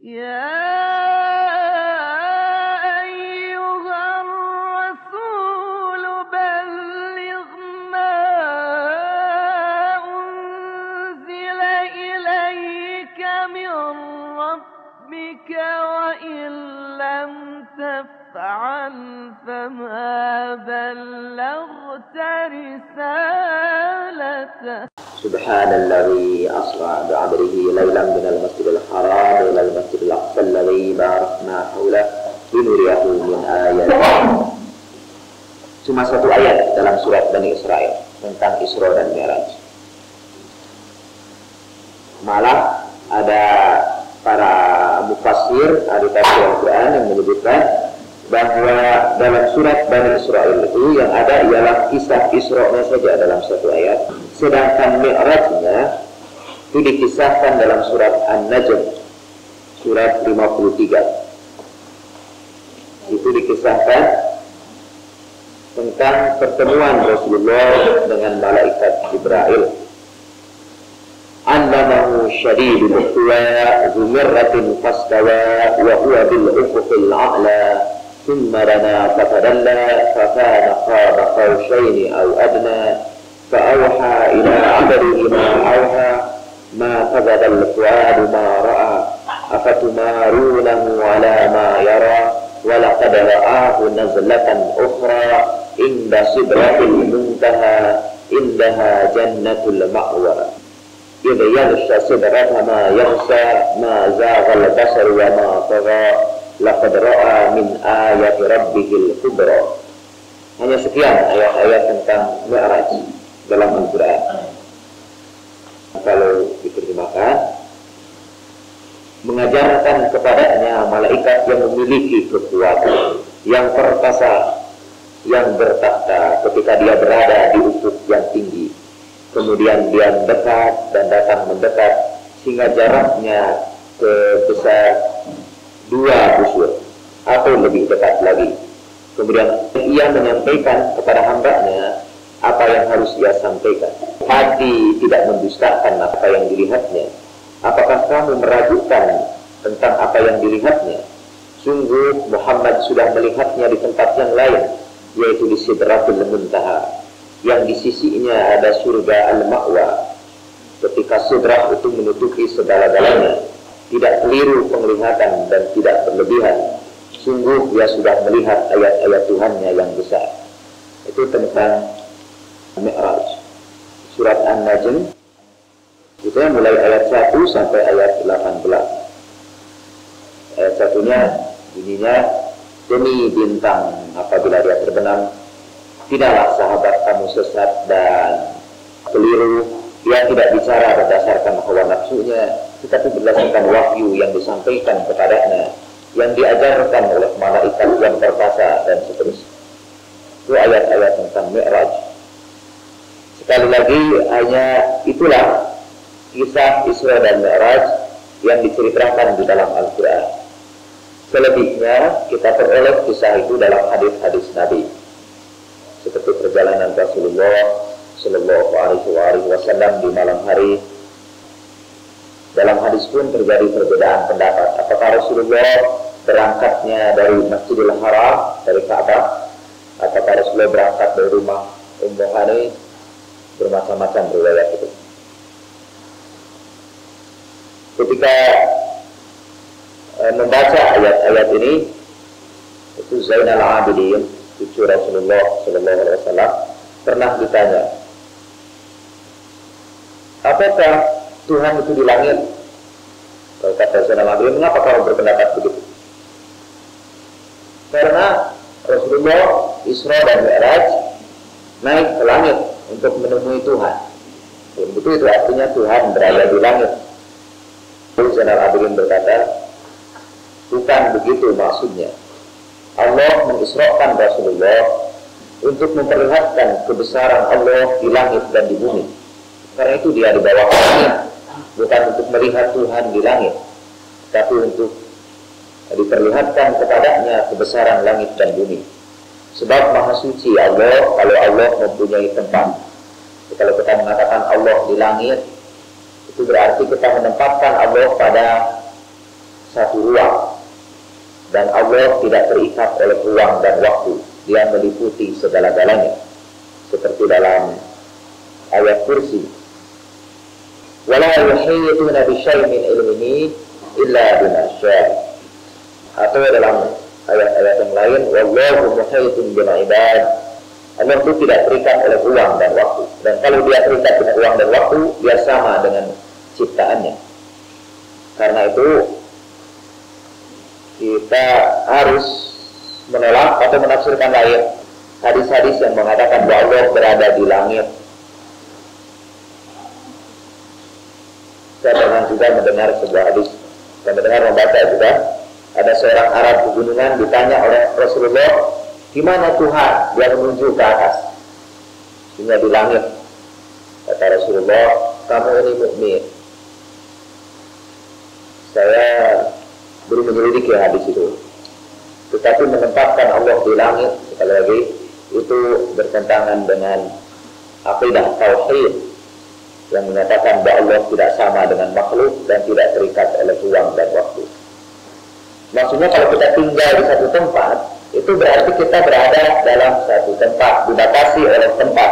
يا أيها الرسول بلغ ما أنزل إليك من ربك وإن لم تفعل فما بلغت رسالته. سبحان الذي أسرى بعبده ليلا من المسجد الحرام إلى المسجد الأقصى الذي باركنا حوله linuriyahu min ayat. Cuma satu ayat dalam surat Bani Israel tentang Isra dan Mi'raj. Malah ada para mufassir ahli tafsir Al-Quran yang menyebutkan bahwa dalam surat Bani Israel itu yang ada ialah kisah Isra-nya saja dalam satu ayat, sedangkan Mi'rajnya itu dikisahkan dalam surat An-Najm surat 53. Itu dikisahkan tentang pertemuan Rasulullah dengan malaikat Jibril. Annamahu syadidul quwa zumirratin fastawa wa huwa bil ufuqil a'la thumma dana fatadalla fakana qaba qawsaini aw adna fa'awha ila 'abdihi ma awha ma kadhaba al-fuadu ma ra'a afatumarunahu 'ala ma yara وَلَقَدْ رَآهُ نَزْلَةً أُخْرَى عِنْدَ سِدْرَةِ الْمُنْتَهَى عِنْدَهَا جَنَّةُ الْمَأْوَى إِذْ يَغْشَى السِّدْرَةَ مَا يَغْشَى مَا زَاغَ الْبَصَرُ وَمَا طَغَى لَقَدْ رَأَى مِنْ آيَاتِ رَبِّهِ الْكُبْرَى. Hanya sekian ayat-ayat tentang Mi'raj dalam Al-Quran. Kalau diterjemahkan, mengajarkan kepadanya malaikat yang memiliki kekuatan, yang perkasa, yang bertakhta ketika dia berada di ufuk yang tinggi. Kemudian dia mendekat dan datang mendekat sehingga jaraknya sebesar 2 busur atau lebih dekat lagi. Kemudian ia menyampaikan kepada hambanya apa yang harus ia sampaikan. Hati tidak mendustakan apa yang dilihatnya. Apakah kamu meragukan tentang apa yang dilihatnya? Sungguh Muhammad sudah melihatnya di tempat yang lain, yaitu di Sidratul Muntaha, yang di sisinya ada surga Al-Ma'wa. Ketika Sidrah itu menutupi segala-galanya, tidak keliru penglihatan dan tidak berlebihan. Sungguh dia sudah melihat ayat-ayat Tuhannya yang besar. Itu tentang Mi'raj. Surat An-Najm itu mulai ayat 1 sampai ayat 18. Ayat 1-nya bunyinya, demi bintang apabila dia terbenam, tidaklah sahabat kamu sesat dan keliru. Dia tidak bicara berdasarkan hawa nafsunya, tetapi berdasarkan wahyu yang disampaikan kepadanya, yang diajarkan oleh malaikat yang perkasa dan seterusnya. Itu ayat-ayat tentang Mi'raj. Sekali lagi, hanya itulah kisah Isra dan Mi'raj yang diceritakan di dalam Al-Quran. Selebihnya kita peroleh kisah itu dalam hadis-hadis Nabi, seperti perjalanan Rasulullah Shallallahu Alaihi Wasallam di malam hari. Dalam hadis pun terjadi perbedaan pendapat. Apakah Rasulullah berangkatnya dari Masjidil Haram, dari Ka'bah, ataukah Rasulullah berangkat dari rumah Ummu Hani? Bermacam-macam riwayat itu. Ketika membaca ayat-ayat ini, itu Zainal Abidin, cucu Rasulullah Sallallahu Alaihi Wasallam, pernah ditanya, apakah Tuhan itu di langit? Kalau kata Zainal Abidin, mengapa kamu berpendapat begitu? Karena Rasulullah Isra dan Mi'raj naik ke langit untuk menemui Tuhan. Begitu itu artinya Tuhan berada di langit. Zainal Abidin berkata, bukan begitu maksudnya. Allah mengisrakan Rasulullah untuk memperlihatkan kebesaran Allah di langit dan di bumi. Karena itu dia di bawah langit, bukan untuk melihat Tuhan di langit, tapi untuk diperlihatkan kepadanya kebesaran langit dan bumi. Sebab maha suci Allah, kalau Allah mempunyai tempat. Kalau kita mengatakan Allah di langit, itu berarti kita menempatkan Allah pada satu ruang, dan Allah tidak terikat oleh ruang dan waktu. Dia meliputi segala-galanya, seperti dalam ayat kursi, wala yuhituna bi syai'in min ilmihi illa bima syaa. Atau dalam ayat-ayat yang lain, wallahu muhitun bil ibad. Allah itu tidak terikat oleh ruang dan waktu. Dan kalau dia terikat dengan ruang dan waktu, dia sama dengan ciptaannya. Karena itu kita harus menolak atau menafsirkan lain hadis-hadis yang mengatakan bahwa Allah berada di langit. Saya pernah juga mendengar sebuah hadis, dan mendengar membaca juga, ada seorang Arab pegunungan ditanya oleh Rasulullah, di mana Tuhan? Dia menunjuk ke atas, hingga di langit. Kata Rasulullah, kamu ini mukmin. Saya belum menyelidiki hadis itu, tetapi menempatkan Allah di langit, sekali lagi, itu bertentangan dengan aqidah tauhid yang menyatakan bahwa Allah tidak sama dengan makhluk dan tidak terikat oleh ruang dan waktu. Maksudnya kalau kita tinggal di satu tempat, itu berarti kita berada dalam satu tempat, dibatasi oleh tempat.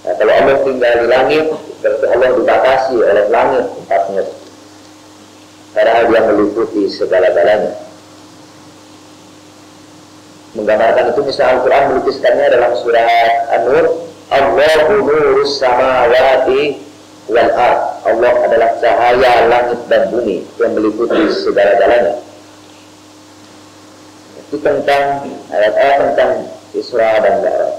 Nah, kalau Allah tinggal di langit, berarti Allah dibatasi oleh langit tempatnya, padahal dia meliputi segala-galanya. Menggambarkan itu misalnya Al-Quran melukiskannya dalam surat An-Nur, Allahu nurus samawati wal ard. Allah adalah cahaya langit dan bumi yang meliputi segala-galanya. Itu tentang ayat-ayat tentang Isra dan Mi'raj.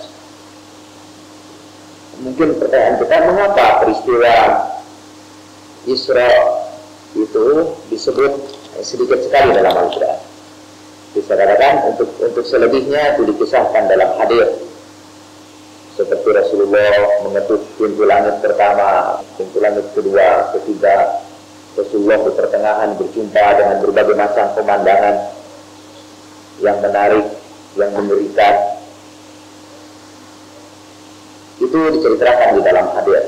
Mungkin pertanyaan kita, mengapa peristiwa Isra itu disebut sedikit sekali dalam Al-Quran? Bisa katakan untuk selebihnya itu dikisahkan dalam hadis, seperti Rasulullah mengetuk pintu langit pertama, pintu langit kedua, ketiga. Rasulullah di pertengahan berjumpa dengan berbagai macam pemandangan yang menarik, yang mengerikan. Itu diceritakan di dalam hadis.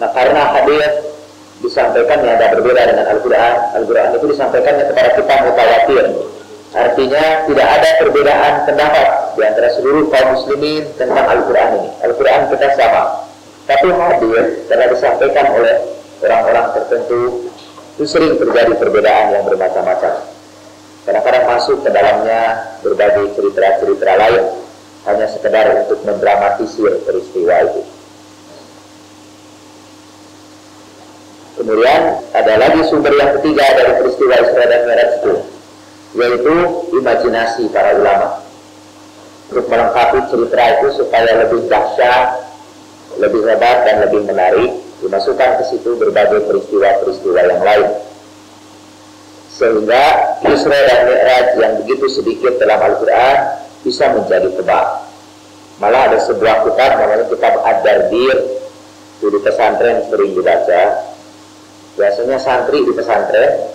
Nah, karena hadis disampaikannya ada berbeda dengan Al-Quran. Al-Quran itu disampaikannya kepada kita mutawatir. Artinya tidak ada perbedaan pendapat di antara seluruh kaum muslimin tentang Al-Quran ini. Al-Quran kita sama. Tapi hadis karena disampaikan oleh orang-orang tertentu, itu sering terjadi perbedaan yang bermacam-macam. Kadang-kadang masuk ke dalamnya berbagai cerita-cerita lain, hanya sekedar untuk mendramatisir peristiwa itu. Kemudian ada lagi sumber yang ketiga dari peristiwa Isra dan Mi'raj itu, yaitu imajinasi para ulama. Untuk melengkapi cerita itu supaya lebih dahsyat, lebih hebat dan lebih menarik, dimasukkan ke situ berbagai peristiwa-peristiwa yang lain. Sehingga Isra dan Mi'raj yang begitu sedikit dalam Al-Quran bisa menjadi tebal. Malah ada sebuah kitab namanya kitab Ad-Dardir, itu di pesantren sering dibaca. Biasanya santri di pesantren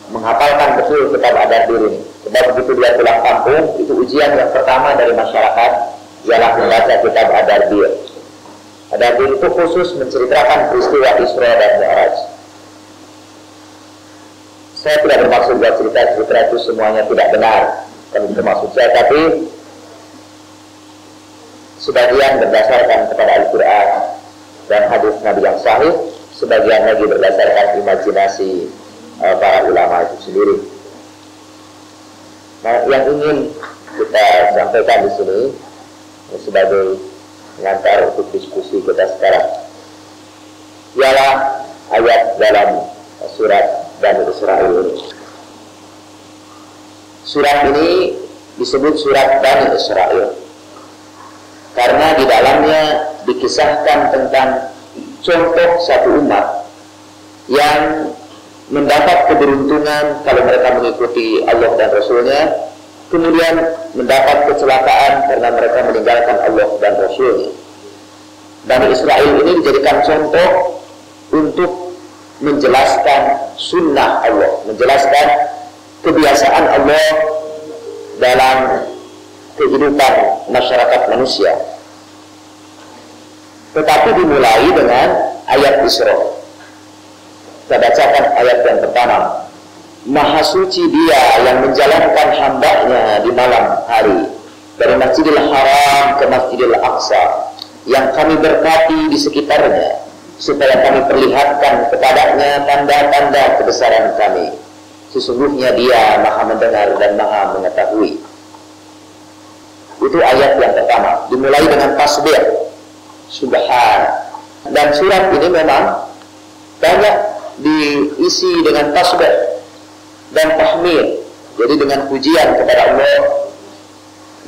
menghafalkan betul kitab Ad-Dardir ini. Sebab begitu dia pulang kampung, itu ujian yang pertama dari masyarakat ialah membaca kitab Ad-Dardir. Ad-Dardir itu khusus menceritakan peristiwa Isra dan Mi'raj. Saya tidak bermaksud buat cerita-cerita itu semuanya tidak benar, kan itu maksud saya, tapi sebagian berdasarkan kepada Al-Quran dan hadis Nabi yang sahih, sebagian lagi berdasarkan imajinasi para ulama itu sendiri. Nah, yang ingin kita sampaikan di sini sebagai pengantar untuk diskusi kita sekarang ialah ayat dalam surat Bani Israil ini. Surat ini disebut surat Bani Israil karena di dalamnya dikisahkan tentang contoh satu umat yang mendapat keberuntungan kalau mereka mengikuti Allah dan Rasulnya, kemudian mendapat kecelakaan karena mereka meninggalkan Allah dan Rasulnya. Bani Israil ini dijadikan contoh untuk menjelaskan sunnah Allah, menjelaskan kebiasaan Allah dalam kehidupan masyarakat manusia. Tetapi dimulai dengan ayat Isra. Kita bacakan ayat yang pertama. Maha suci Dia yang menjalankan hamba-Nya di malam hari dari Masjidil Haram ke Masjidil Aqsa, yang kami berkati di sekitarnya, supaya kami perlihatkan kepadanya tanda-tanda kebesaran kami. Sesungguhnya Dia Maha mendengar dan Maha mengetahui. Itu ayat yang pertama, dimulai dengan tasbih, subhan. Dan surat ini memang banyak diisi dengan tasbih dan tahmid, jadi dengan pujian kepada Allah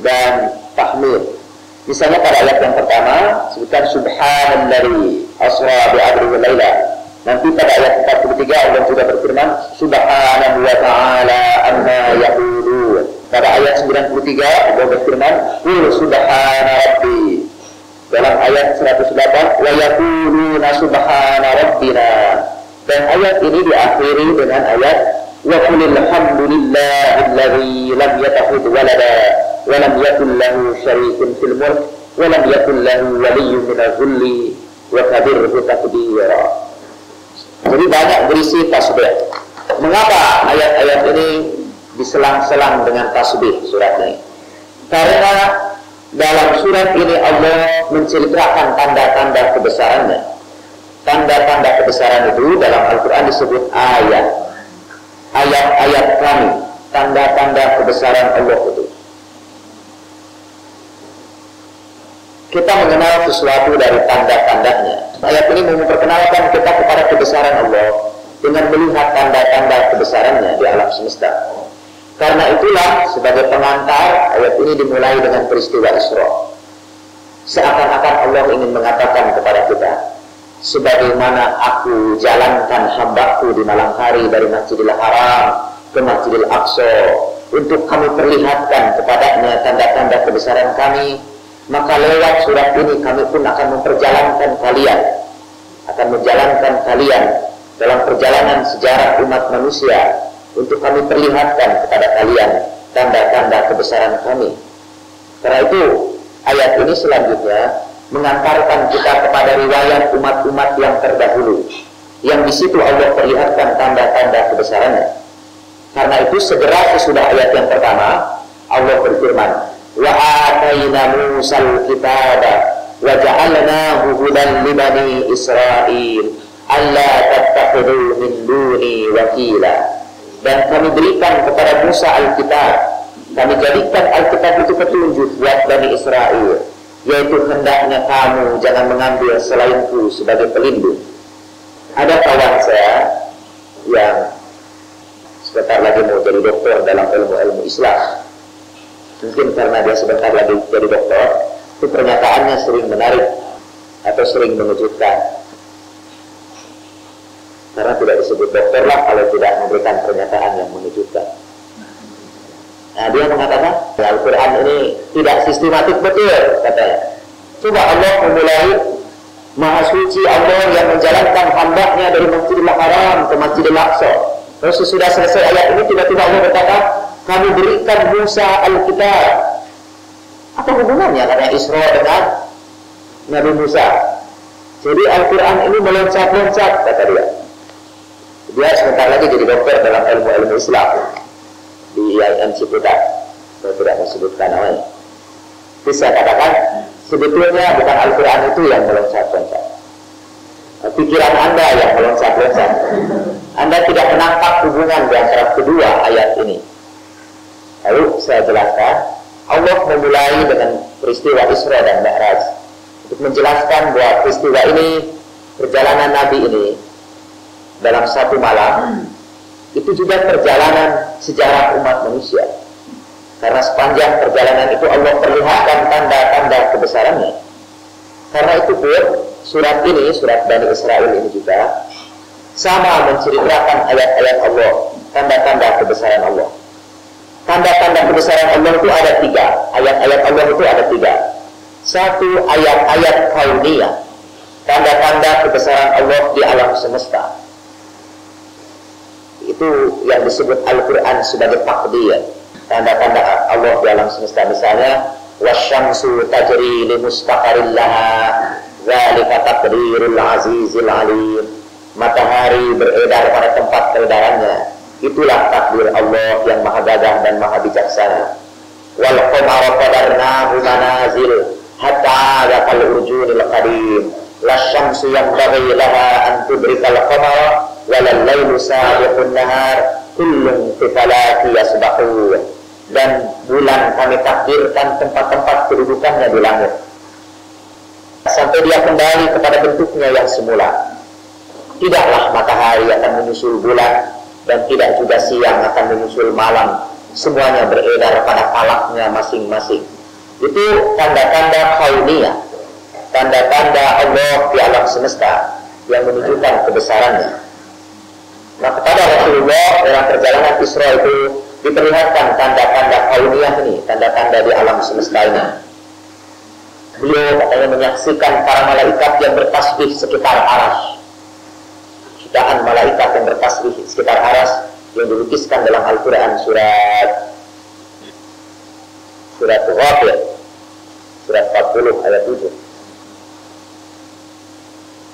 dan tahmid. Misalnya pada ayat yang pertama sebutkan subhanalladzi asra bi'abdihi laila. Nanti pada ayat 43 Allah juga berfirman subhanahu wa ta'ala amma yaqulun. Pada ayat 93 Allah berfirman qul subhana rabbi. Dalam ayat 108 wa yaquluna subhana rabbina. Dan ayat ini diakhiri dengan ayat wa qulil hamdulillahilladzi lam yattakhidh walada wa lam yakul lahu syarikun fil mulk wa lam yakul lahu waliyyun minadh dhulli wa kabirhu takbira. Jadi banyak berisi tasbih. Mengapa ayat-ayat ini diselang-selang dengan tasbih suratnya? Karena dalam surat ini Allah menceritakan tanda-tanda kebesarannya. Tanda-tanda kebesaran itu dalam Al-Quran disebut ayat. Ayat-ayat kami, tanda-tanda kebesaran Allah itu. Kita mengenal sesuatu dari tanda-tandanya. Ayat ini memperkenalkan kita kepada kebesaran Allah dengan melihat tanda-tanda kebesarannya di alam semesta. Karena itulah sebagai pengantar ayat ini dimulai dengan peristiwa Isra. Seakan-akan Allah ingin mengatakan kepada kita, sebagaimana aku jalankan hambaku di malam hari dari Masjidil Haram ke Masjidil Aqsa untuk kami perlihatkan kepadanya tanda-tanda kebesaran kami, maka lewat surat ini kami pun akan memperjalankan kalian, akan menjalankan kalian dalam perjalanan sejarah umat manusia untuk kami perlihatkan kepada kalian tanda-tanda kebesaran kami. Karena itu ayat ini selanjutnya mengantarkan kita kepada riwayat umat-umat yang terdahulu, yang di situ Allah perlihatkan tanda-tanda kebesarannya. Karena itu segera sesudah ayat yang pertama Allah berfirman, wa atayna Musal kitaba wa ja'alnahu hudan li bani Israil alla tattakhidhu min duni wakila. Dan kami berikan kepada Musa Alkitab, kami jadikan Alkitab itu petunjuk buat Bani Israel, yaitu hendaknya kamu jangan mengambil selainku sebagai pelindung. Ada kawan saya yang sebentar lagi mau jadi doktor dalam ilmu-ilmu Islam. Mungkin karena dia sebentar lagi jadi doktor, itu pernyataannya sering menarik atau sering mengejutkan. Karena tidak disebut dokter lah kalau tidak memberikan pernyataan yang mengejutkan. Nah, dia mengatakan Al-Quran ini tidak sistematik betul, katanya. Coba Allah memulai Maha Suci Allah yang menjalankan hamba-Nya dari Masjidil Haram ke Masjidil Aqsa. Terus sesudah selesai ayat ini tiba-tiba Allah berkata, kami berikan Musa Alkitab. Apa hubungannya katanya Isra dengan Nabi Musa? Jadi Al-Quran ini meloncat-loncat, kata dia. Dia sebentar lagi jadi dokter dalam ilmu-ilmu Islam di IAIN Ciputat. Saya tidak menyebutkan namanya. Tapi saya katakan sebetulnya bukan Al-Quran itu yang meloncat-loncat, pikiran Anda yang meloncat-loncat. Anda tidak menangkap hubungan di antara kedua ayat ini. Lalu saya jelaskan, Allah memulai dengan peristiwa Isra dan Mi'raj untuk menjelaskan bahwa peristiwa ini, perjalanan Nabi ini dalam satu malam, itu juga perjalanan sejarah umat manusia. Karena sepanjang perjalanan itu Allah perlihatkan tanda-tanda kebesarannya. Karena itu pun surat ini, surat Bani Israel ini juga sama menceritakan ayat-ayat Allah, tanda-tanda kebesaran Allah. Tanda-tanda kebesaran Allah itu ada tiga. Ayat-ayat Allah itu ada tiga. Satu, ayat-ayat kauniyah, tanda-tanda kebesaran Allah di alam semesta. Itu yang disebut Al-Quran sebagai takdir, tanda-tanda Allah di alam semesta. Misalnya wasyamsu tajri li mustaqarrillaha dzalika taqdirul azizil alim. matahari beredar pada tempat peredarannya. Itulah takdir Allah yang maha gagah dan maha bijaksana. Wal qamara qadarnahu manazil hatta yaqal urjunil qadim. La syamsu yanbaghi laha an tudrikal qamara walal lailu sabiqun nahar kullun fi falaki yasbahun. Dan bulan kami takdirkan tempat-tempat kedudukannya di langit sampai dia kembali kepada bentuknya yang semula. Tidaklah matahari akan menyusul bulan dan tidak juga siang akan menyusul malam. Semuanya beredar pada falaknya masing-masing. Itu tanda-tanda kauniyah, tanda-tanda Allah di alam semesta yang menunjukkan kebesarannya. Nah, kepada Rasulullah dalam perjalanan Isra itu diperlihatkan tanda-tanda kauniyah ini, tanda-tanda di alam semesta ini. Beliau katanya menyaksikan para malaikat yang bertasbih sekitar arsy. Jutaan malaikat yang bertasbih sekitar arsy yang dilukiskan dalam Al-Quran surat Ghafir surat 40 ayat 7.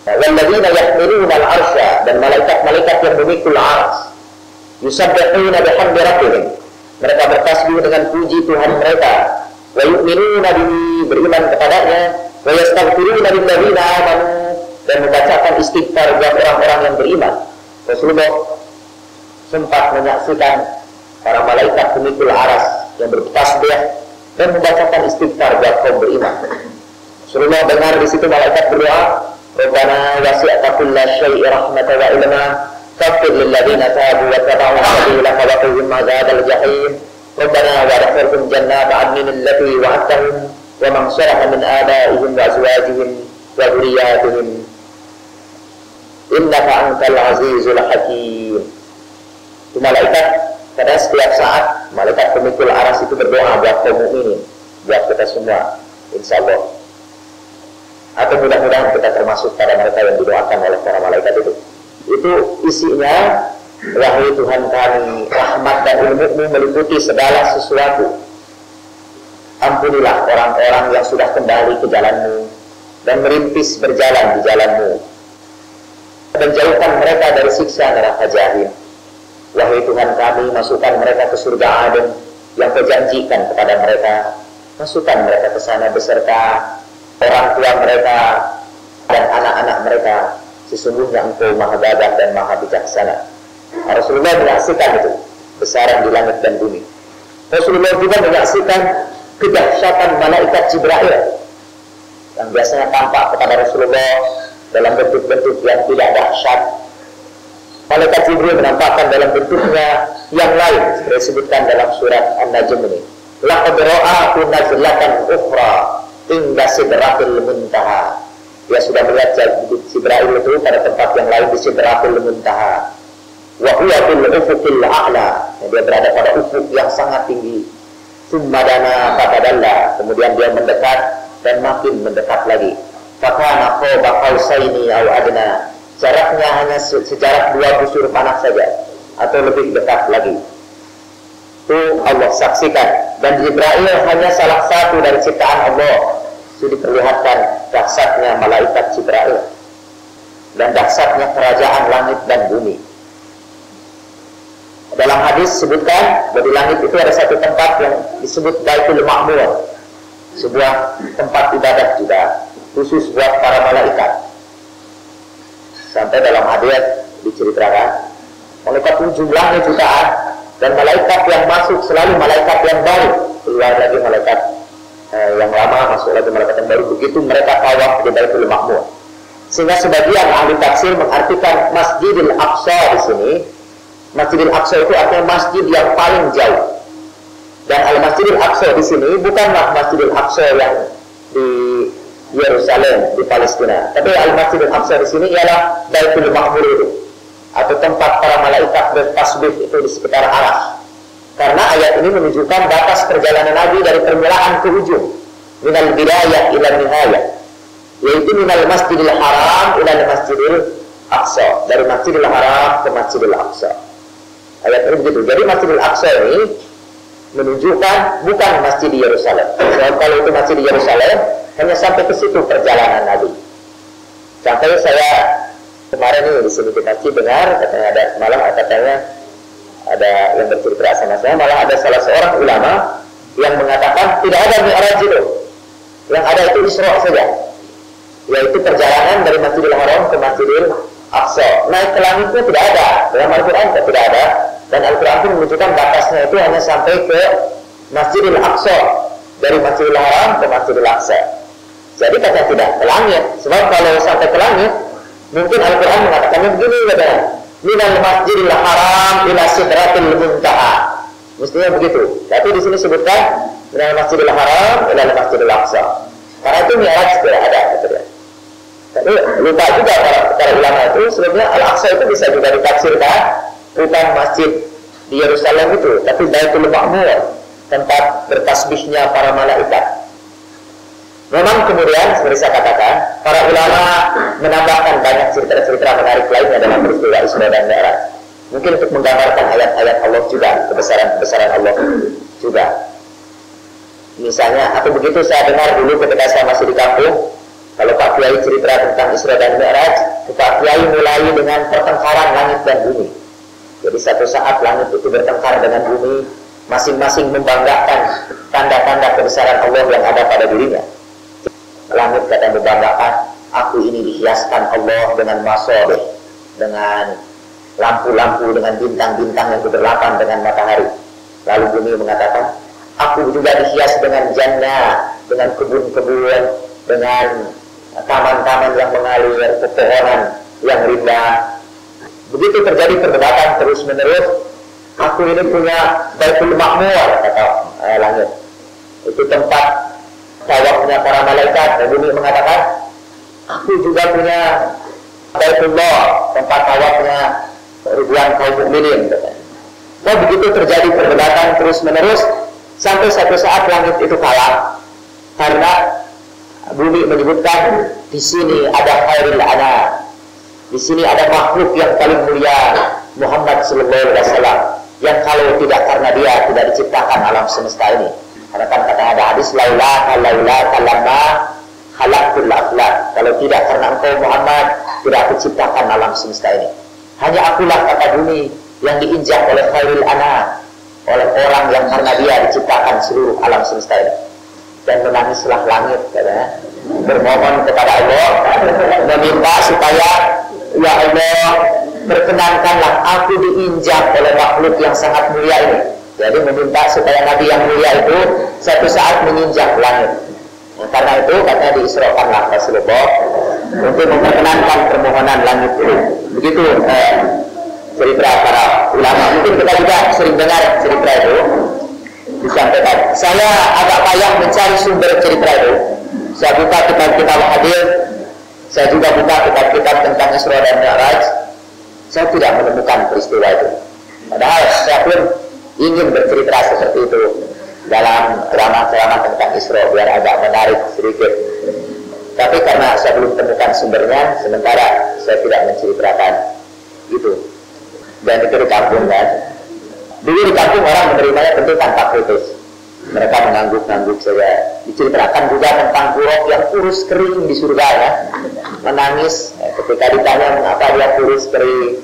Walladzina yahmiluna al-arsya, dan malaikat-malaikat yang memikul arsy yusabbihuna bihamdi rabbihim, mereka bertasbih dengan puji Tuhan mereka, wa yu'minuna bihi, beriman kepadanya, wa yastaghfiruna lilladzina amanu, dan membacakan istighfar buat orang-orang yang beriman. Rasulullah sempat menyaksikan para malaikat pemikul arsy yang bertasbih dan membacakan istighfar buat kaum beriman. Rasulullah dengar di situ malaikat berdoa, Rabbana wasi'ta kulla syai'in rahmatan wa ilma faghfir lil ladzina tabu wa tabi'u sabilaka wa qihim azabal jahim. Rabbana wadkhilhum jannata 'adnin allati wa'adtahum wa man salaha min abaihim wa azwajihim wa dhurriyyatihim innaka antal azizul hakim. Itu malaikat pada setiap saat malaikat pemikul arsy itu berdoa buat kaum mukminin, buat kita semua, insyaallah. Atau mudah-mudahan kita termasuk pada mereka yang didoakan oleh para malaikat itu. Itu isinya, wahai Tuhan kami, rahmat dan ilmu-Mu meliputi segala sesuatu. Ampunilah orang-orang yang sudah kembali ke jalan-Mu dan merintis berjalan di jalan-Mu, dan jauhkan mereka dari siksa neraka jahim. Wahai Tuhan kami, masukkan mereka ke surga Aden yang Kau janjikan kepada mereka. Masukkan mereka ke sana beserta orang tua mereka dan anak-anak mereka. Sesungguhnya Engkau maha gagah dan maha bijaksana. Rasulullah menyaksikan itu, besaran di langit dan bumi. Rasulullah juga menyaksikan kedahsyatan malaikat Jibril yang biasanya tampak kepada Rasulullah dalam bentuk-bentuk yang tidak dahsyat. Malaikat Jibril menampakkan dalam bentuknya yang lain, seperti disebutkan dalam surat An-Najm ini. Laqad ra'ahu nazlatan ukhra inda sidratil muntaha. Dia sudah melihat Jibril itu pada tempat yang lain di sidratil muntaha. Wa huwa fil ufuqil a'la. Dia berada pada ufuk yang sangat tinggi. Tsumma dana fatadalla. Kemudian dia mendekat dan makin mendekat lagi. Fakana qaba qausaini aw adna. Jaraknya hanya sejarak 2 busur panah saja atau lebih dekat lagi. Itu Allah saksikan. Dan Jibril hanya salah satu dari ciptaan Allah. Itu diperlihatkan dahsyatnya malaikat Jibril dan dahsyatnya kerajaan langit dan bumi. Dalam hadis sebutkan bahwa di langit itu ada satu tempat yang disebut Baitul Ma'mur, sebuah tempat ibadah juga khusus buat para malaikat. Sampai dalam hadis diceritakan malaikat itu jumlahnya jutaan, dan malaikat yang masuk selalu malaikat yang baru, keluar lagi malaikat yang lama, masuk lagi malaikat yang baru. Begitu mereka tawaf di Baitul Ma'mur. Sehingga sebagian ahli tafsir mengartikan Masjidil Aqsa di sini. Masjidil Aqsa itu artinya masjid yang paling jauh. Dan Al-Masjidil Aqsa di sini bukanlah Masjidil Aqsa yang di Yerusalem, di Palestina. Tapi Al-Masjidil Aqsa di sini ialah Baitul Ma'mur itu, atau tempat para malaikat bertasbih itu di sekitar Arsy. Karena ayat ini menunjukkan batas perjalanan Nabi dari permulaan ke ujung, minal bidayah ila nihayah, yaitu minal Masjidil Haram ila Masjidil Aqsa, dari Masjidil Haram ke Masjidil Aqsa. Ayat ini begitu. Jadi Masjidil Aqsa ini menunjukkan bukan Masjid di Yerusalem. Sebab kalau itu Masjid di Yerusalem, hanya sampai ke situ perjalanan Nabi. Sampai saya Kemarin nih di sini kita benar, katanya ada malah katanya ada yang bercerita sama saya, malah ada salah seorang ulama yang mengatakan tidak ada Mi'raj itu, yang ada itu Isra saja, yaitu perjalanan dari Masjidil Haram ke Masjidil Aqsa. Naik ke langitnya tidak ada, dalam Al-Quran tidak ada, dan Al-Quran pun menunjukkan batasnya itu hanya sampai ke Masjidil Aqsa, dari Masjidil Haram ke Masjidil Aqsa. Jadi katanya tidak ke langit, sebab kalau sampai ke langit mungkin Al-Quran mengatakannya begini katanya, minal Masjidil Haram ila sidratil muntaha, mestinya begitu. Tapi di sini sebutkan minal Masjidil Haram ila Masjidil Aqsa, karena itu Mi'raj tidak ada katanya. Tapi lupa juga para ulama itu sebenarnya Al-Aqsa itu bisa juga ditafsirkan bukan masjid di Yerusalem itu, tapi Baitul Ma'mur, tempat bertasbihnya para malaikat. Memang kemudian seperti saya katakan, para ulama menambahkan banyak cerita-cerita menarik lainnya dalam peristiwa Isra dan Mi'raj. Mungkin untuk menggambarkan ayat-ayat Allah juga, kebesaran-kebesaran Allah juga. Misalnya, atau begitu saya dengar dulu ketika saya masih di kampung, kalau Pak Kiai cerita tentang Isra dan Mi'raj, Pak Kiai mulai dengan pertengkaran langit dan bumi. Jadi satu saat langit itu bertengkar dengan bumi, masing-masing membanggakan tanda-tanda kebesaran Allah yang ada pada dirinya. Langit kata membanggakan, aku ini dihiaskan Allah dengan masobeh, dengan lampu-lampu, dengan bintang-bintang yang berlapan dengan matahari. Lalu bumi mengatakan, aku juga dihias dengan jannah, dengan kebun-kebun, dengan taman-taman yang mengalir, pepohonan yang rindang. Begitu terjadi perdebatan terus-menerus. Aku ini punya Baitul Ma'mur, kata langit. Itu tempat tawafnya para malaikat. Dan bumi mengatakan, aku juga punya Baitullah, tempat tawafnya ribuan kaum mukminin. Nah, begitu terjadi perdebatan terus-menerus sampai satu saat langit itu kalah, karena bumi menyebutkan di sini ada khairul anam, di sini ada makhluk yang paling mulia, Muhammad sallallahu alaihi wasallam, yang kalau tidak karena dia tidak diciptakan alam semesta ini. Karena kan kata ada hadis laula kalamma khalaqtul aflak, kalau tidak karena engkau Muhammad tidak diciptakan alam semesta ini. Hanya akulah kata bumi yang diinjak oleh khairul anam, oleh orang yang karena dia diciptakan seluruh alam semesta ini. Dan menangislah langit katanya, bermohon kepada Allah, meminta supaya ya Allah berkenankanlah aku diinjak oleh makhluk yang sangat mulia ini. Jadi meminta supaya Nabi yang mulia itu suatu saat menginjak langit. Nah, karena itu katanya diisrokanlah Rasulullah untuk memperkenankan permohonan langit itu. Begitu cerita para ulama. Mungkin kita juga sering dengar cerita itu disampaikan. Saya agak payah mencari sumber cerita itu. Saya buka kitab-kitab hadis, saya juga buka kitab-kitab tentang Isra dan Mi'raj. Saya tidak menemukan peristiwa itu. Padahal saya pun ingin bercerita seperti itu dalam ceramah-ceramah tentang Isra biar agak menarik sedikit. Tapi karena saya belum temukan sumbernya, sementara saya tidak menceritakan itu. Dan itu di kampung kan. Dulu di kampung orang menerimanya tentu tanpa kritis. Mereka mengangguk-angguk saja. Diceritakan juga tentang buruk yang kurus kering di surga ya. Menangis ketika ditanya mengapa dia kurus kering.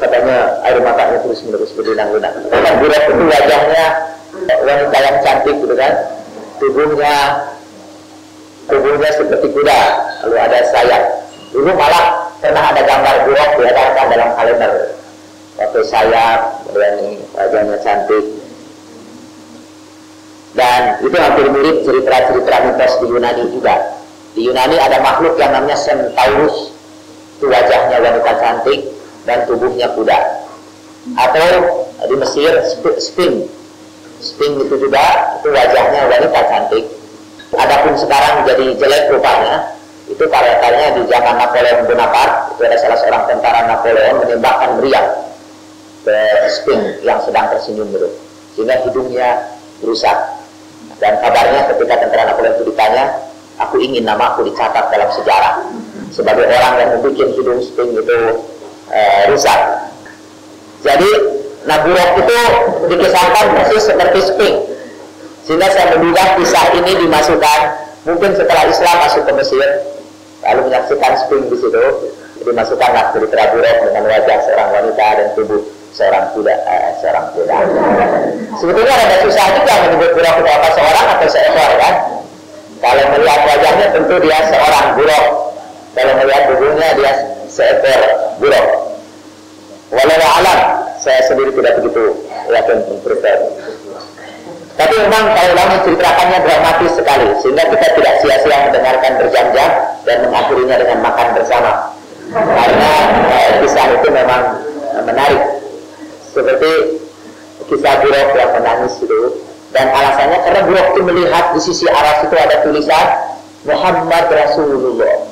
Katanya air matanya terus-menerus berdunang-dunang. Dan buruk itu wajahnya wanita yang cantik gitu kan. Tubuhnya seperti kuda, lalu ada sayap. Dulu malah pernah ada gambar buruk diadakan dalam kalender. Pakai sayap, kemudian wajahnya cantik. Dan itu hampir mirip cerita-cerita mitos di Yunani juga. Di Yunani ada makhluk yang namanya Centaurus. Itu wajahnya wanita cantik dan tubuhnya kuda. Atau di Mesir Sphinx. Sphinx itu juga, itu wajahnya wanita cantik. Adapun sekarang jadi jelek rupanya, itu katanya di zaman Napoleon Bonaparte, itu ada salah seorang tentara Napoleon menembakkan meriam ke Sphinx yang sedang tersenyum itu, sehingga hidungnya rusak. Dan kabarnya ketika tentara Napoleon itu ditanya, aku ingin namaku dicatat dalam sejarah sebagai orang yang membuat hidung Sphinx itu rusak. Jadi Naburok itu dikisahkan persis seperti Sphinx, sehingga saya menduga kisah ini dimasukkan mungkin setelah Islam masuk ke Mesir, lalu menyaksikan Sphinx di situ, Jadi masukkanlah cerita buruk dengan wajah seorang wanita dan tubuh seorang kuda. Sebetulnya ada susah juga menyebut buruk itu apa, seorang atau seekor kan? Kalau melihat wajahnya tentu dia seorang buruk. Kalau melihat tubuhnya dia seekor buruk. Walau alam, saya sendiri tidak begitu yakin mempercayai. Tapi memang kalau ulama menceritakannya dramatis sekali, sehingga kita tidak sia-sia mendengarkan berjam-jam dan mengakhirinya dengan makan bersama. Karena kisah itu memang menarik. Seperti kisah buruk yang menangis itu. Dan alasannya karena buruk itu melihat di sisi aras itu ada tulisan Muhammad Rasulullah.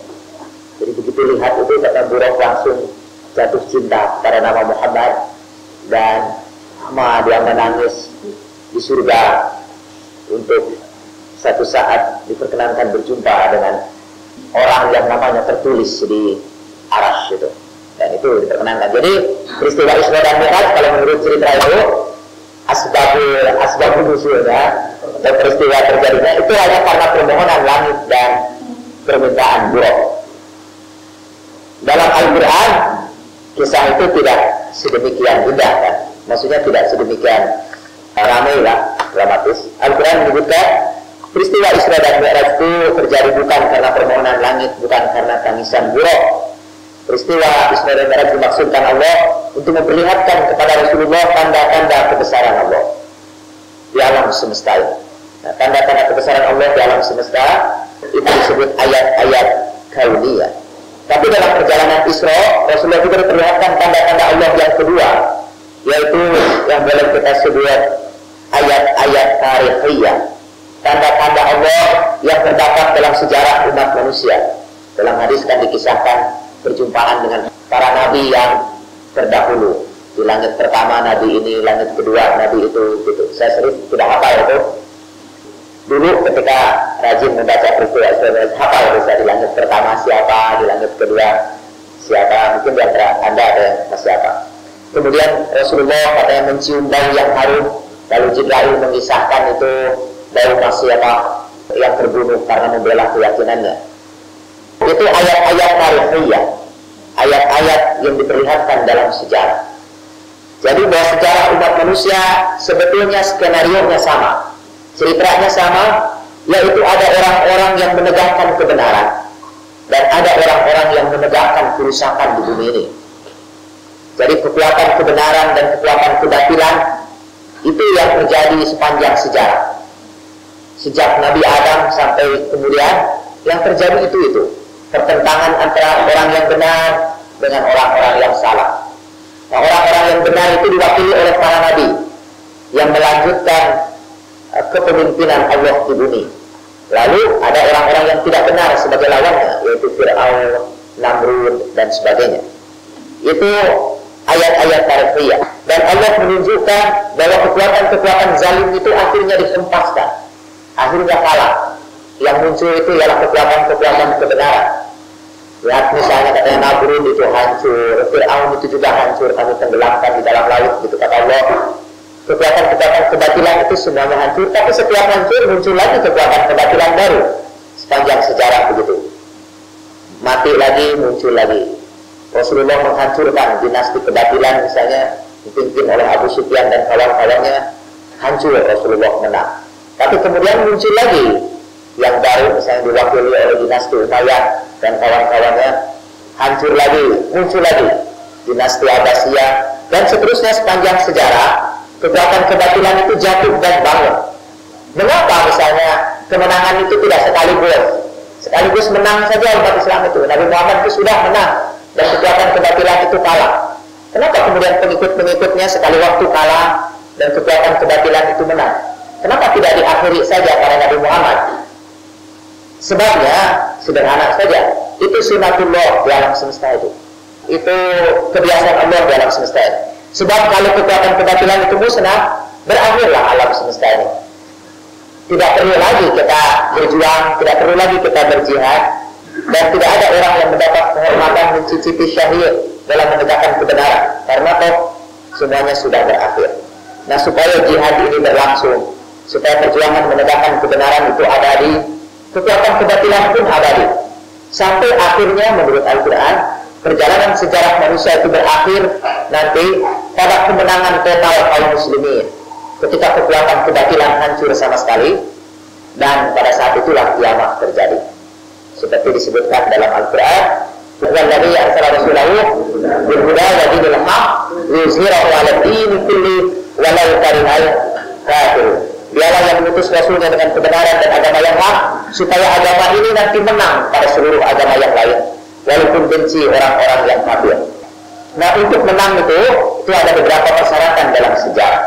Jadi begitu lihat itu kata buruk langsung jatuh cinta pada nama Muhammad. Dan dia menangis di surga untuk satu saat diperkenankan berjumpa dengan orang yang namanya tertulis di aras itu, dan itu diperkenankan. Jadi peristiwa Isra dan Mi'raj kalau menurut cerita itu asbabun nuzulnya dan peristiwa terjadinya itu hanya karena permohonan langit dan permintaan buruk. Dalam Al-Quran kisah itu tidak sedemikian indah kan? Maksudnya tidak sedemikian ramai lah, dramatis. Al-Quran menyebutkan peristiwa Isra dan Mi'raj itu terjadi bukan karena permohonan langit, bukan karena tangisan buruk. Peristiwa Isra dan Mi'raj dimaksudkan Allah untuk memperlihatkan kepada Rasulullah tanda-tanda kebesaran Allah di alam semesta ini. Nah, tanda-tanda kebesaran Allah di alam semesta itu disebut ayat-ayat kauniyah. Tapi dalam perjalanan Isra, Rasulullah juga diperlihatkan tanda-tanda Allah yang kedua, yaitu yang boleh kita sebut ayat-ayat tarihiyah, tanda-tanda Allah yang terdapat dalam sejarah umat manusia. Dalam hadis kan dikisahkan perjumpaan dengan para nabi yang terdahulu. Di langit pertama nabi ini, langit kedua nabi itu, gitu. Saya sering tidak hafal itu. Dulu ketika rajin membaca peristiwa Isra, hafal itu saya di langit pertama siapa, di langit kedua siapa, mungkin di antara Anda ada yang masih hafal. Kemudian Rasulullah katanya mencium bau yang harum, lalu Jibril mengisahkan itu bau siapa yang terbunuh karena membela keyakinannya. Itu ayat-ayat tarihiyah, ayat-ayat yang diperlihatkan dalam sejarah. Jadi bahwa sejarah umat manusia sebetulnya skenario-nya sama, ceritanya sama, yaitu ada orang-orang yang menegakkan kebenaran dan ada orang-orang yang menegakkan kerusakan di bumi ini. Jadi kekuatan kebenaran dan kekuatan kebatilan itu yang terjadi sepanjang sejarah. Sejak Nabi Adam sampai kemudian yang terjadi itu pertentangan antara orang yang benar dengan orang-orang yang salah. Nah, orang-orang yang benar itu diwakili oleh para nabi yang melanjutkan kepemimpinan Allah di bumi. Lalu ada orang-orang yang tidak benar sebagai lawannya, yaitu Fir'aun, Namrud dan sebagainya. Itu ayat-ayat tarihiyah. Dan Allah menunjukkan bahwa kekuatan-kekuatan zalim itu akhirnya dihempaskan, akhirnya kalah. Yang muncul itu ialah kekuatan-kekuatan kebenaran. Lihat misalnya katanya Namrud itu hancur, Fir'aun itu juga hancur, kami tenggelamkan di dalam laut, gitu kata Allah. Kekuatan-kekuatan kebatilan itu semuanya hancur, tapi setiap hancur muncul lagi kekuatan kebatilan baru sepanjang sejarah begitu. Mati lagi, muncul lagi. Rasulullah menghancurkan dinasti kebatilan misalnya dipimpin oleh Abu Sufyan dan kawan-kawannya, hancur, Rasulullah menang. Tapi kemudian muncul lagi yang baru misalnya diwakili oleh dinasti Umayyah dan kawan-kawannya, hancur lagi, muncul lagi dinasti Abbasiyah dan seterusnya sepanjang sejarah. Kekuatan kebatilan itu jatuh dan bangun. Mengapa misalnya kemenangan itu tidak sekaligus menang saja umat Islam itu? Nabi Muhammad itu sudah menang dan kekuatan kebatilan itu kalah. Kenapa kemudian pengikut-pengikutnya sekali waktu kalah dan kekuatan kebatilan itu menang? Kenapa tidak diakhiri saja pada Nabi Muhammad? Sebabnya sederhana saja, itu sunatullah di alam semesta itu. Itu kebiasaan Allah di alam semesta ini. Sebab kalau kekuatan kebatilan itu musnah, berakhirlah alam semesta ini. Tidak perlu lagi kita berjuang, tidak perlu lagi kita berjihad, dan tidak ada orang yang mendapat kehormatan mencicipi syahid dalam menegakkan kebenaran, karena toh semuanya sudah berakhir. Nah, supaya jihad ini berlangsung, supaya perjuangan menegakkan kebenaran itu abadi, kekuatan kebatilan pun abadi. Sampai akhirnya menurut Al-Quran, perjalanan sejarah manusia itu berakhir nanti pada kemenangan total kaum muslimin, ketika kekuatan kebatilan hancur sama sekali, dan pada saat itulah kiamat terjadi. Seperti disebutkan dalam Al-Quran, "Walladzi arsala rasulahu bil huda wa dinil haqq liyuzhirahu 'ala ad-din kulli walau karihal kafirun." Dialah yang mengutus rasulnya dengan kebenaran dan agama yang hak, supaya agama ini nanti menang pada seluruh agama yang lain, walaupun benci orang-orang yang kafir. Nah, untuk menang itu ada beberapa persyaratan dalam sejarah.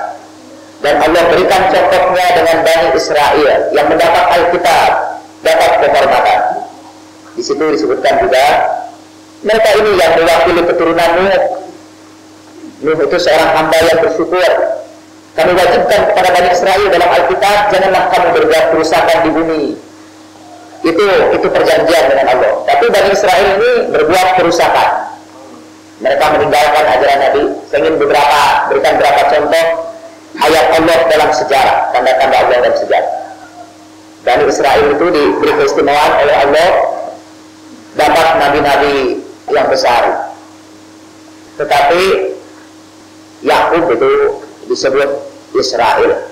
Dan Allah berikan contohnya dengan Bani Israel yang mendapat Alkitab, dapat kehormatan. Di situ disebutkan juga mereka ini yang mewakili keturunan Nuh. Nuh itu seorang hamba yang bersyukur. Kami wajibkan kepada Bani Israel dalam Alkitab, janganlah kamu berbuat kerusakan di bumi. Itu perjanjian dengan Allah. Tapi Bani Israel ini berbuat kerusakan. Mereka meninggalkan ajaran Nabi. Saya ingin berikan beberapa contoh ayat Allah dalam sejarah, tanda-tanda Allah dalam sejarah. Bani Israel itu diberi keistimewaan oleh Allah, dapat nabi-nabi yang besar. Tetapi Yakub itu disebut Israel,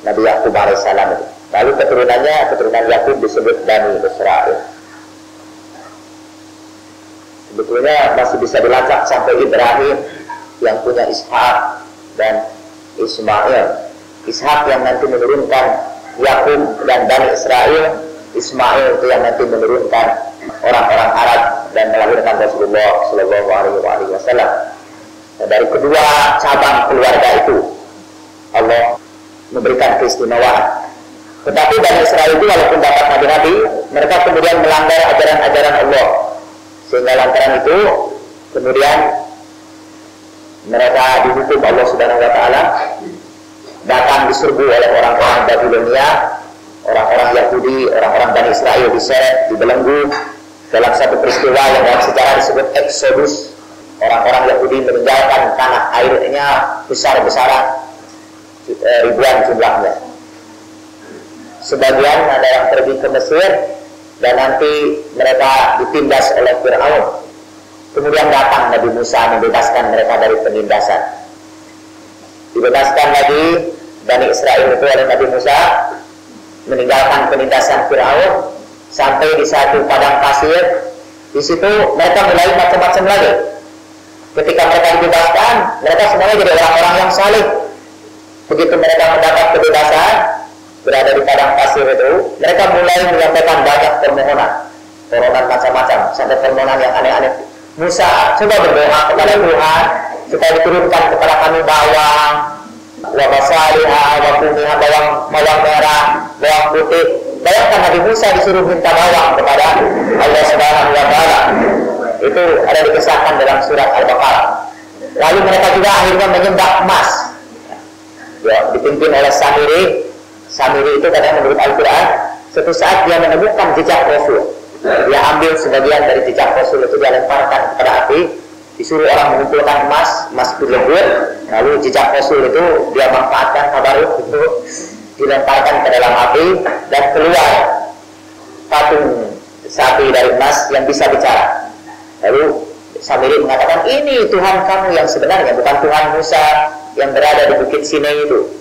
Nabi Yakub alaihissalam itu. Lalu keturunan Yakub disebut Bani Israel. Sebetulnya masih bisa dilacak sampai Ibrahim yang punya Ishak dan Ismail. Ishak yang nanti menurunkan Yakub dan Bani Israel, Ismail itu yang nanti menurunkan orang-orang Arab dan melahirkan Rasulullah Shallallahu Alaihi Wasallam. Dari kedua cabang keluarga itu Allah memberikan keistimewaan. Tetapi Bani Israel itu walaupun dapat nabi-nabi, mereka kemudian melanggar ajaran-ajaran Allah, sehingga lantaran itu kemudian mereka dihukum Allah Subhanahu Wa Taala, datang diserbu oleh orang-orang Babilonia, orang-orang Yahudi, orang-orang Bani Israel diseret, dibelenggu dalam satu peristiwa yang dalam sejarah disebut Exodus. Orang-orang Yahudi meninggalkan tanah airnya besar-besaran, ribuan jumlahnya. Sebagian ada yang pergi ke Mesir dan nanti mereka ditindas oleh Fir'aun. Kemudian datang Nabi Musa membebaskan mereka dari penindasan. Dibebaskan lagi Bani Israel itu oleh Nabi Musa, meninggalkan penindasan Fir'aun sampai di satu padang pasir. Di situ mereka mulai macam-macam lagi. Ketika mereka dibebaskan, mereka semuanya jadi orang-orang yang saleh. Begitu mereka mendapat kebebasan, berada di padang pasir itu, mereka mulai menyampaikan banyak permohonan macam-macam, sampai permohonan yang aneh-aneh. Musa, coba berdoa kepada Tuhan supaya diturunkan kepada kami bawang, wabasaliha, wakumiha, bawang merah, bawang putih. Bayangkan Nabi Musa disuruh minta bawang kepada Allah Subhanahu Wa Taala. Itu ada dikisahkan dalam surat Al-Baqarah. Lalu mereka juga akhirnya menyembah emas, ya, dipimpin oleh Samiri. Samiri itu katanya menurut Al-Quran, suatu saat dia menemukan jejak Rasul. Dia ambil sebagian dari jejak Rasul itu, dia lemparkan kepada api, disuruh orang mengumpulkan emas itu lebur, lalu jejak Rasul itu dia manfaatkan tabaruk itu, dilemparkan ke dalam api dan keluar patung sapi dari emas yang bisa bicara. Lalu Samiri mengatakan, ini Tuhan kamu yang sebenarnya, bukan Tuhan Musa yang berada di Bukit Sinai itu.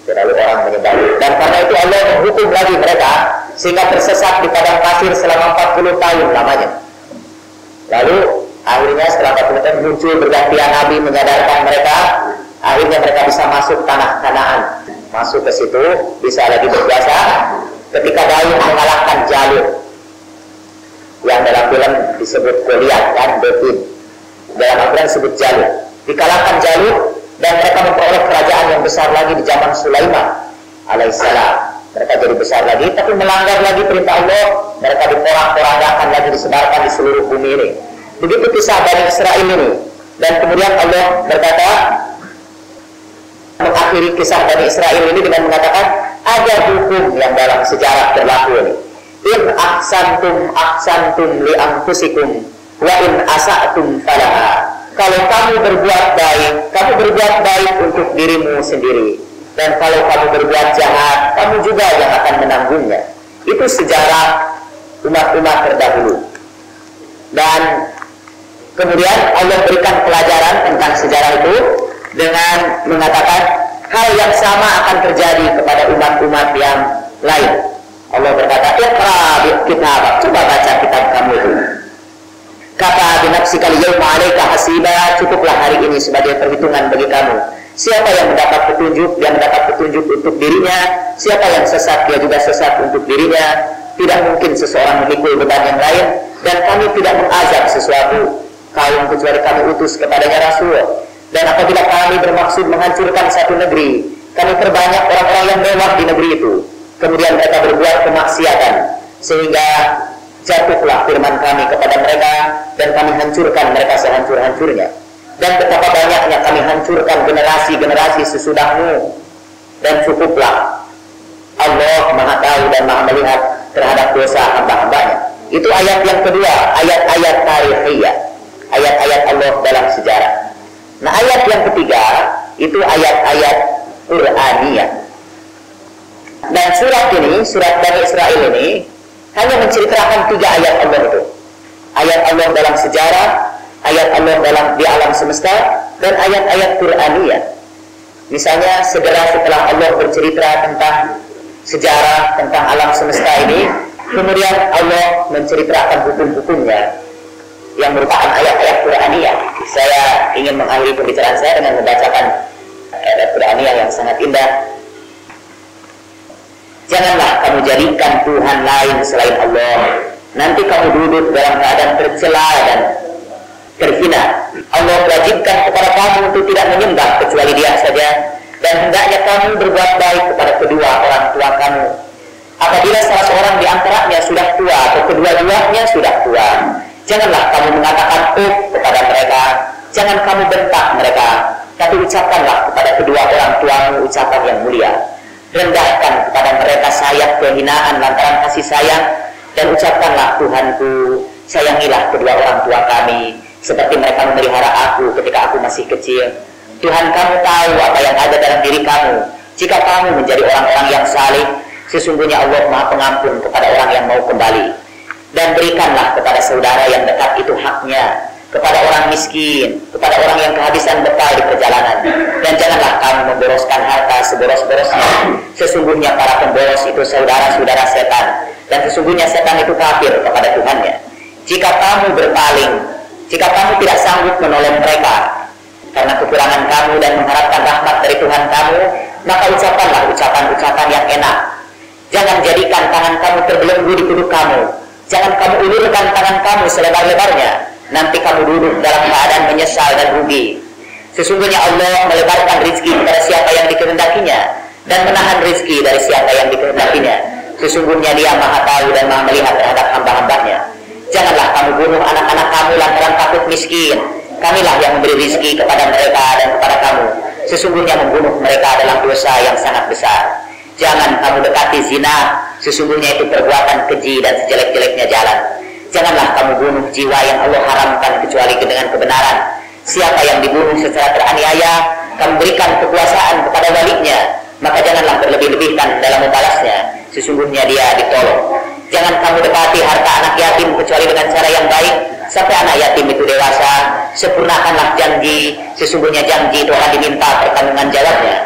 Lalu orang menyembah. Dan karena itu Allah menghukum lagi mereka sehingga tersesat di padang pasir selama 40 tahun lamanya. Lalu akhirnya setelah 40 tahun muncul bergantian nabi menyadarkan mereka. Akhirnya mereka bisa masuk tanah Kanaan, masuk ke situ, bisa lagi berkuasa. Ketika Daud mengalahkan Jalut, yang dalam film disebut Goliat dan David, dalam Al-Quran disebut Jalut, dikalahkan Jalut. Dan mereka memperoleh kerajaan yang besar lagi di zaman Sulaiman alaihissalam. Mereka jadi besar lagi, tapi melanggar lagi perintah Allah. Mereka diporak-porandakan lagi, disebarkan di seluruh bumi ini. Begitu kisah Bani Israel ini. Dan kemudian Allah berkata, mengakhiri kisah Bani Israel ini dengan mengatakan, ada hukum yang dalam sejarah berlaku ini. In ahsantum li anfusikum wa in asa'tum falaha. Kalau kamu berbuat baik untuk dirimu sendiri. Dan kalau kamu berbuat jahat, kamu juga yang akan menanggungnya. Itu sejarah umat-umat terdahulu. Dan Kemudian Allah berikan pelajaran tentang sejarah itu dengan mengatakan hal yang sama akan terjadi kepada umat-umat yang lain. Allah berkata, "Iqra kitabak." Coba baca kitab kamu itu. Kata binafsika al-yawma 'alaika hasiba, cukuplah hari ini sebagai perhitungan bagi kamu. Siapa yang mendapat petunjuk, dia mendapat petunjuk untuk dirinya. Siapa yang sesat, dia juga sesat untuk dirinya. Tidak mungkin seseorang memikul beban yang lain, dan kami tidak mengazab sesuatu kaum kecuali kami utus kepadanya Rasul. Dan apabila kami bermaksud menghancurkan satu negeri, kami perbanyak orang-orang yang mewah di negeri itu. Kemudian mereka berbuat kemaksiatan, sehingga jatuhlah firman kami kepada mereka, dan kami hancurkan mereka sehancur-hancurnya. Dan betapa banyaknya kami hancurkan generasi-generasi sesudahmu. Dan cukuplah Allah Maha Tahu dan Maha Melihat terhadap dosa hamba-hambanya. Itu ayat yang kedua, ayat-ayat tarihiyah, ayat-ayat Allah dalam sejarah. Nah, ayat yang ketiga itu ayat-ayat Qur'aniyah. Dan surat ini, surat Bani Israel ini hanya menceritakan 3 ayat Allah itu. Ayat Allah dalam sejarah, ayat Allah dalam di alam semesta, dan ayat-ayat Qur'aniyah. Misalnya segera setelah Allah bercerita tentang sejarah, tentang alam semesta ini, kemudian Allah menceritakan hukum-hukumnya yang merupakan ayat-ayat Qur'aniyah. Saya ingin mengakhiri pembicaraan saya dengan membacakan ayat Qur'aniyah yang sangat indah. Janganlah kamu jadikan Tuhan lain selain Allah. Nanti kamu duduk dalam keadaan tercela dan terhina. Allah wajibkan kepada kamu untuk tidak menyembah kecuali Dia saja, dan hendaknya kamu berbuat baik kepada kedua orang tua kamu. Apabila salah seorang di antaranya sudah tua atau kedua-duanya sudah tua, janganlah kamu mengatakan kepada mereka, jangan kamu bentak mereka, tapi ucapkanlah kepada kedua orang tuamu ucapan yang mulia. Rendahkan kepada mereka sayap kehinaan lantaran kasih sayang, dan ucapkanlah, Tuhanku, sayangilah kedua orang tua kami seperti mereka memelihara aku ketika aku masih kecil. Tuhan, kamu tahu apa yang ada dalam diri kamu. Jika kamu menjadi orang-orang yang saleh, sesungguhnya Allah Maha Pengampun kepada orang yang mau kembali. Dan berikanlah kepada saudara yang dekat itu haknya, kepada orang miskin, kepada orang yang kehabisan bekal di perjalanan. Dan janganlah kamu memboroskan harta seboros-borosnya. Sesungguhnya para pemboros itu saudara-saudara setan, dan sesungguhnya setan itu kafir kepada Tuhannya. Jika kamu berpaling, jika kamu tidak sanggup menolong mereka karena kekurangan kamu dan mengharapkan rahmat dari Tuhan kamu, maka ucapkanlah ucapan-ucapan yang enak. Jangan jadikan tangan kamu terbelenggu di kuduk kamu. Jangan kamu ulurkan tangan kamu selebar-lebarnya. Nanti kamu duduk dalam keadaan menyesal dan rugi. Sesungguhnya Allah melebarkan rizki kepada siapa yang dikehendakinya, dan menahan rizki dari siapa yang dikehendakinya. Sesungguhnya Dia Maha Tahu dan Maha Melihat terhadap hamba-hambanya. Janganlah kamu bunuh anak-anak kamu lantaran takut miskin. Kamilah yang memberi rizki kepada mereka dan kepada kamu. Sesungguhnya membunuh mereka adalah dosa yang sangat besar. Jangan kamu dekati zina. Sesungguhnya itu perbuatan keji dan sejelek-jeleknya jalan. Janganlah kamu bunuh jiwa yang Allah haramkan kecuali dengan kebenaran. Siapa yang dibunuh secara teraniaya, kamu berikan kekuasaan kepada walinya, maka janganlah berlebih-lebihkan dalam membalasnya. Sesungguhnya dia ditolong. Jangan kamu dekati harta anak yatim kecuali dengan cara yang baik, sampai anak yatim itu dewasa. Sempurnakanlah janji, sesungguhnya janji itu akan diminta pertanggungan jawabnya.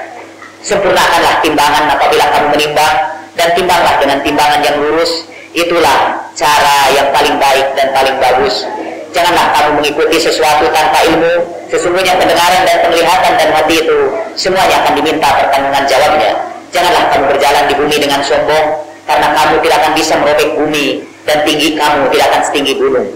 Sempurnakanlah timbangan apabila kamu menimbang, dan timbanglah dengan timbangan yang lurus. Itulah cara yang paling baik dan paling bagus. Janganlah kamu mengikuti sesuatu tanpa ilmu. Sesungguhnya pendengaran dan penglihatan dan hati itu semuanya akan diminta pertanggungan jawabnya. Janganlah kamu berjalan di bumi dengan sombong, karena kamu tidak akan bisa merobek bumi, dan tinggi kamu tidak akan setinggi gunung.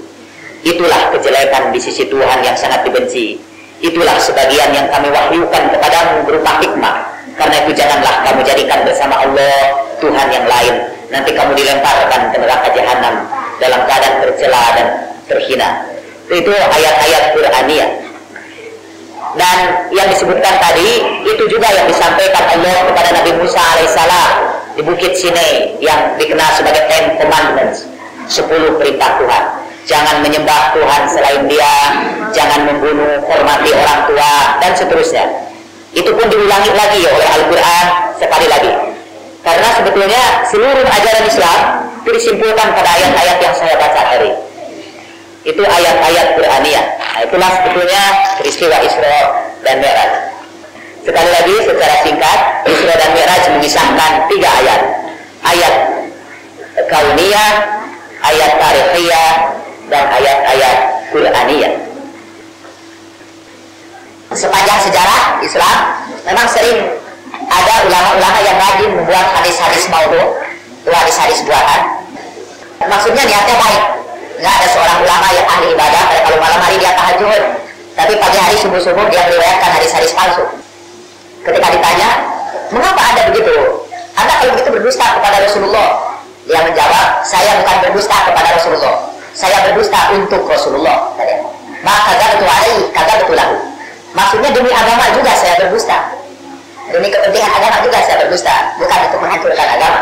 Itulah kejelekan di sisi Tuhan yang sangat dibenci. Itulah sebagian yang kami wahyukan kepadamu berupa hikmah. Karena itu janganlah kamu jadikan bersama Allah Tuhan yang lain. Nanti kamu dilemparkan ke neraka jahanam dalam keadaan tercela dan terhina. Itu ayat-ayat Qur'aniyah. Dan yang disebutkan tadi itu juga yang disampaikan Allah kepada Nabi Musa alaihissalam di Bukit Sinai yang dikenal sebagai 10 Commandments, 10 perintah Tuhan. Jangan menyembah Tuhan selain Dia, jangan membunuh, hormati orang tua, dan seterusnya. Itu pun diulangi lagi oleh Al-Quran sekali lagi. Karena sebetulnya seluruh ajaran Islam itu disimpulkan pada ayat-ayat yang saya baca tadi. Itu ayat-ayat Qur'aniyah. Nah, itulah sebetulnya peristiwa Isra dan Mi'raj. Sekali lagi secara singkat, Isra dan Mi'raj mengisahkan 3 ayat. Ayat kauniyah, ayat tarikhiyah, dan ayat-ayat Qur'aniyah. Sepanjang sejarah Islam memang sering ada ulama-ulama yang rajin membuat hadis-hadis maudhu, hadis-hadis buatan. Maksudnya niatnya baik. Nggak ada seorang ulama yang ahli ibadah, kalau malam hari dia tahajud, tapi pagi hari subuh-subuh dia meriwayatkan hadis-hadis palsu. Ketika ditanya, mengapa Anda begitu? Anda kalau begitu berdusta kepada Rasulullah. Dia menjawab, saya bukan berdusta kepada Rasulullah, saya berdusta untuk Rasulullah. Maka kagak betul lahu. Maksudnya demi agama juga saya berdusta, demi kepentingan agama juga saya berdusta, bukan untuk menghancurkan agama.